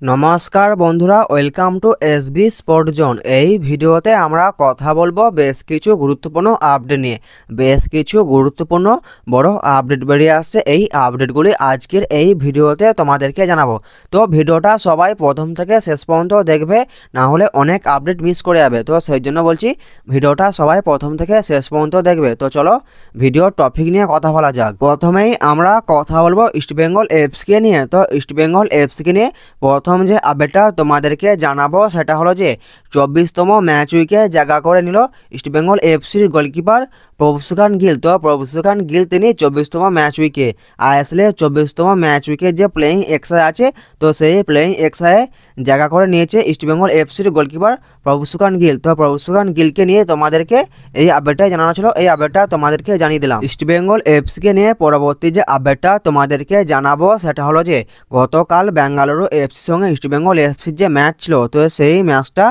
নমস্কার বন্ধুরা, welcome to SB sport zone. এই ভিডিওতে আমরা কথা বলবো বেশ কিছু গুরুত্বপূর্ণ আপডেট নিয়ে। বেশ কিছু গুরুত্বপূর্ণ বড় আপডেট বেরিয়ে আসছে। এই আপডেটগুলি আজকের এই ভিডিওতে তোমাদেরকে জানাবো। তো ভিডিওটা সবাই প্রথম থেকে শেষ পর্যন্ত দেখবে, না হলে অনেক আপডেট মিস করে যাবে। তো সেই জন্য বলছি ভিডিওটা সবাই প্রথম থেকে শেষ পর্যন্ত দেখবে। তো চলো ভিডিওর টপিক নিয়ে কথা বলা যাক। প্রথমেই আমরা কথা বলবো ইস্টবেঙ্গল এফসিকে নিয়ে। তো ইস্টবেঙ্গল এফসিকে নিয়ে প্রথম যে আপডেটটা তোমাদেরকে জানাবো সেটা হলো যে 24তম ম্যাচ উইকে জায়গা করে নিল ইস্টবেঙ্গল এফসির গোলকিপার প্রভুসুখান গিল। তো প্রভুসুখান গিল তিনি 24তম ম্যাচ উইকে আসলে 24তম ম্যাচ উইকে যে প্লেয়িং এক্সাই আছে, তো সেই প্লেয়িং এক্সায়ে জায়গা করে নিয়েছে ইস্টবেঙ্গল এফসির গোলকিপার প্রভুসুখান গিল। তো প্রভুসুখান গিলকে নিয়ে তোমাদেরকে এই আপডেটটা জানানো ছিল, এই আপডেটটা তোমাদেরকে জানিয়ে দিলাম। ইস্টবেঙ্গল এফসিকে নিয়ে পরবর্তী যে আপডেটটা তোমাদেরকে জানাবো সেটা হলো যে গতকাল বেঙ্গালুরু এফসির সঙ্গে ইস্টবেঙ্গল এফসির যে ম্যাচ ছিল, তো সেই ম্যাচটা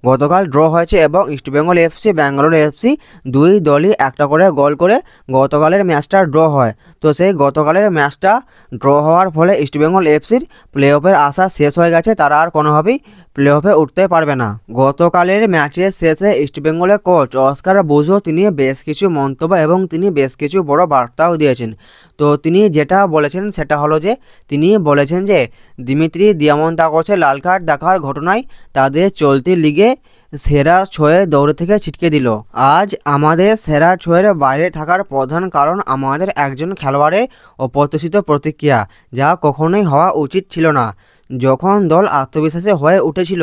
গতকাল ড্র হয়েছে এবং ইস্টবেঙ্গল এফসি বেঙ্গালুরু এফসি দুই দলই একটা করে গোল করে গতকালের ম্যাচটা ড্র হয়। তো সেই গতকালের ম্যাচটা ড্র হওয়ার ফলে ইস্টবেঙ্গল এফসির প্লে অফের আশা শেষ হয়ে গেছে, তারা আর কোনোভাবেই প্লে অফে উঠতে পারবে না। গতকালের ম্যাচের শেষে ইস্টবেঙ্গলের কোচ অস্কার বুজো তিনি বেশ কিছু মন্তব্য এবং তিনি বেশ কিছু বড় বার্তাও দিয়েছেন। তো তিনি যেটা বলেছেন সেটা হলো যে তিনি বলেছেন যে দিমিত্রি দিয়ামন্তাগোসের লাল কার্ড দেখার ঘটনায় তাদের চলতি লিগে সেরা ছয়ে দৌড়ে থেকে ছিটকে দিল। আজ আমাদের সেরা ছয়ের বাইরে থাকার প্রধান কারণ আমাদের একজন খেলোয়াড়ের অপ্রত্যাশিত প্রতিক্রিয়া, যা কখনোই হওয়া উচিত ছিল না। যখন দল আত্মবিশ্বাসী হয়ে উঠেছিল,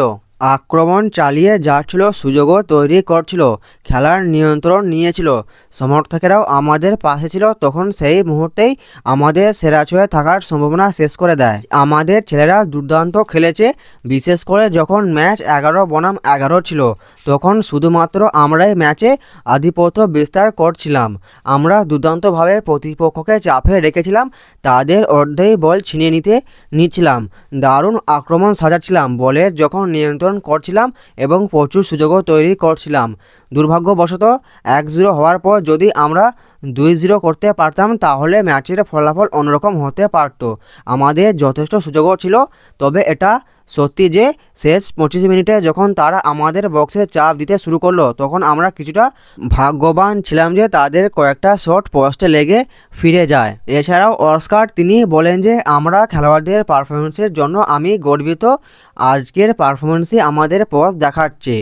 আক্রমণ চালিয়ে যাচ্ছিল, সুযোগও তৈরি করছিল, খেলার নিয়ন্ত্রণ নিয়েছিল, সমর্থকেরাও আমাদের পাশে ছিল, তখন সেই মুহূর্তেই আমাদের সেরা ছয়ে থাকার সম্ভাবনা শেষ করে দেয়। আমাদের ছেলেরা দুর্দান্ত খেলেছে, বিশেষ করে যখন ম্যাচ 11 বনাম 11 ছিল, তখন শুধুমাত্র আমরাই ম্যাচে আধিপত্য বিস্তার করছিলাম। আমরা দুর্দান্তভাবে প্রতিপক্ষকে চাপে রেখেছিলাম, তাদের অর্ধেই বল ছিনিয়ে নিচ্ছিলাম, দারুণ আক্রমণ সাজাচ্ছিলাম, বলে যখন নিয়ন্ত্রণ করছিলাম এবং প্রচুর সুযোগও তৈরি করছিলাম। দুর্ভাগ্যবশত 1-0 হওয়ার পর যদি আমরা 2-0 করতে পারতাম তাহলে ম্যাচের ফলাফল অন্যরকম হতে পারত। আমাদের যথেষ্ট সুযোগও ছিল, তবে এটা সত্যি যে শেষ 25 মিনিটে যখন তারা আমাদের বক্সে চাপ দিতে শুরু করলো, তখন আমরা কিছুটা ভাগ্যবান ছিলাম যে তাদের কয়েকটা শট পোস্টে লেগে ফিরে যায়। এছাড়াও অস্কার তিনি বলেন যে আমরা খেলোয়াড়দের পারফরমেন্সের জন্য আমি গর্বিত, আজকের পারফরমেন্সই আমাদের পথ দেখাচ্ছে।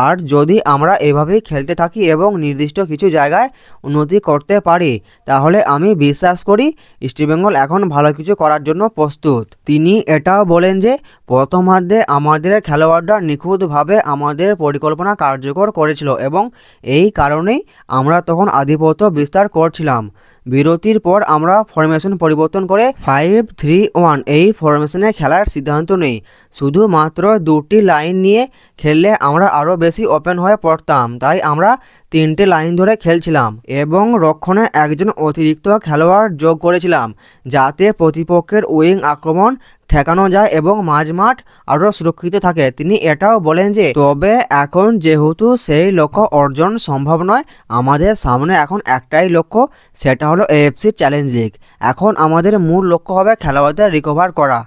আর যদি আমরা এভাবেই খেলতে থাকি এবং নির্দিষ্ট কিছু জায়গায় উন্নতি করতে পারি, তাহলে আমি বিশ্বাস করি ইস্টবেঙ্গল এখন ভালো কিছু করার জন্য প্রস্তুত। তিনি এটাও বলেন যে প্রথমার্ধে আমাদের খেলোয়াড়রা নিখুঁতভাবে আমাদের পরিকল্পনা কার্যকর করেছিল এবং এই কারণেই আমরা তখন আধিপত্য বিস্তার করছিলাম। বিরতির পর আমরা ফরমেশন পরিবর্তন করে 5-3-1 এই ফরমেশনে খেলার সিদ্ধান্ত নেই। শুধুমাত্র 2টি লাইন নিয়ে খেললে আমরা আরও বেশি ওপেন হয়ে পড়তাম, তাই আমরা 3টে লাইন ধরে খেলছিলাম এবং রক্ষণে একজন অতিরিক্ত খেলোয়াড় যোগ করেছিলাম, যাতে প্রতিপক্ষের উইং আক্রমণ ঠেকানো যায় এবং মাঝমাঠ আরও সুরক্ষিত থাকে। তিনি এটাও বলেন যে তবে এখন যেহেতু সেই লক্ষ্য অর্জন সম্ভব নয়, আমাদের সামনে এখন একটাই লক্ষ্য, সেটা হলো এএফসি চ্যালেঞ্জ লিগ। এখন আমাদের মূল লক্ষ্য হবে খেলোয়াড়দের রিকভার করা।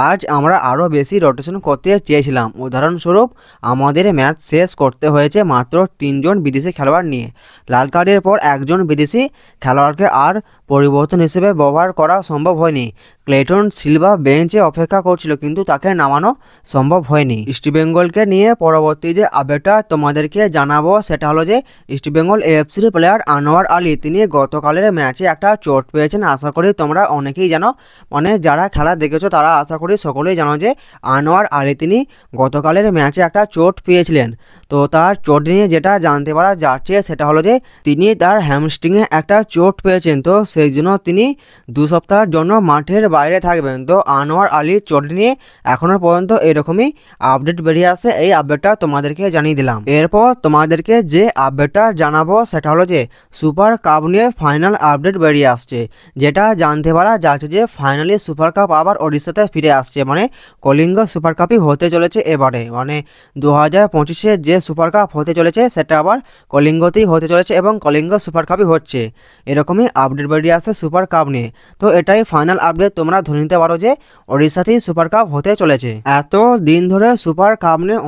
আজ আমরা আরও বেশি রোটেশন করতে চেয়েছিলাম, উদাহরণস্বরূপ আমাদের ম্যাচ শেষ করতে হয়েছে মাত্র 3 জন বিদেশি খেলোয়াড় নিয়ে। লাল কার্ডের পর একজন বিদেশি খেলোয়াড়কে আর পরিবর্তন হিসেবে ব্যবহার করা সম্ভব হয়নি। ক্লেটন সিলভা বেঞ্চে অপেক্ষা করছিল, কিন্তু তাকে নামানো সম্ভব হয়নি। ইস্টবেঙ্গলকে নিয়ে পরবর্তী যে আপডেটটা তোমাদেরকে জানাবো সেটা হলো যে ইস্টবেঙ্গল এএফসির প্লেয়ার আনোয়ার আলী তিনি গতকালের ম্যাচে একটা চোট পেয়েছেন। আশা করি তোমরা অনেকেই জানো, মানে যারা খেলা দেখেছো তারা আশা করি সকলেই জানো যে আনোয়ার আলী তিনি গতকালের ম্যাচে একটা চোট পেয়েছিলেন। তো তার চোট নিয়ে যেটা জানতে পারা যাচ্ছে সেটা হলো যে তিনি তার হ্যামস্ট্রিংয়ে একটা চোট পেয়েছেন, তো সেই জন্য তিনি 2 সপ্তাহের জন্য মাঠের বাইরে থাকবেন। তো আনোয়ার আলীর চোট নিয়ে এখনও পর্যন্ত এরকমই আপডেট বেরিয়ে আসে, এই আপডেটটা তোমাদেরকে জানিয়ে দিলাম। এরপর তোমাদেরকে যে আপডেটটা জানাবো সেটা হলো যে সুপার কাপ নিয়ে ফাইনাল আপডেট বেরিয়ে আসছে, যেটা জানতে পারা যাচ্ছে যে ফাইনালি সুপার কাপ আবার ওড়িশাতে ফিরে আসছে, মানে কলিঙ্গ সুপার কাপই হতে চলেছে এবারে। মানে 2025-এর যে যে সুপার কাপ হতে চলেছে সেটা আবার কলিঙ্গতেই হতে চলেছে এবং কলিঙ্গ সুপার কাপই হচ্ছে। এরকমই আপডেট বেরিয়ে আসে সুপার কাপ নিয়ে। তো এটাই ফাইনাল আপডেট, তোমরা ধরে নিতে পারো যে ওড়িশাতেই সুপার কাপ হতে চলেছে। এত দিন ধরে সুপার কাপ নিয়ে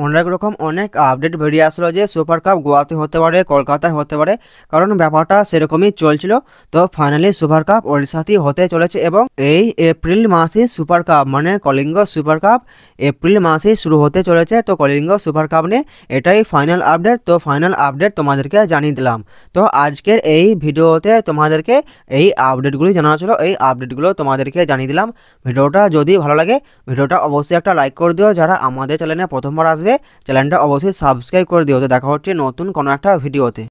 অনেক আপডেট বেরিয়ে আসলো যে সুপার কাপ গোয়াতে হতে পারে, কলকাতায় হতে পারে, কারণ ব্যাপারটা সেরকমই চলছিল। তো ফাইনালি সুপার কাপ ওড়িশাতেই হতে চলেছে এবং এই এপ্রিল মাসে সুপার কাপ মানে কলিঙ্গ সুপার কাপ এপ্রিল মাসেই শুরু হতে চলেছে। তো কলিঙ্গ সুপার কাপ নিয়ে এটাই ফাইনাল আপডেট। তো ফাইনাল আপডেট তোমাদেরকে জানিয়ে দিলাম। তো আজকের এই ভিডিওতে তোমাদেরকে এই আপডেটগুলি জানানো ছিল, এই আপডেটগুলো তোমাদেরকে জানিয়ে দিলাম। ভিডিওটা যদি ভালো লাগে ভিডিওটা অবশ্যই একটা লাইক করে দিও। যারা আমাদের চ্যানেলে প্রথমবার আসবে চ্যানেলটা অবশ্যই সাবস্ক্রাইব করে দিও। তো দেখা হচ্ছে নতুন কোনো একটা ভিডিওতে।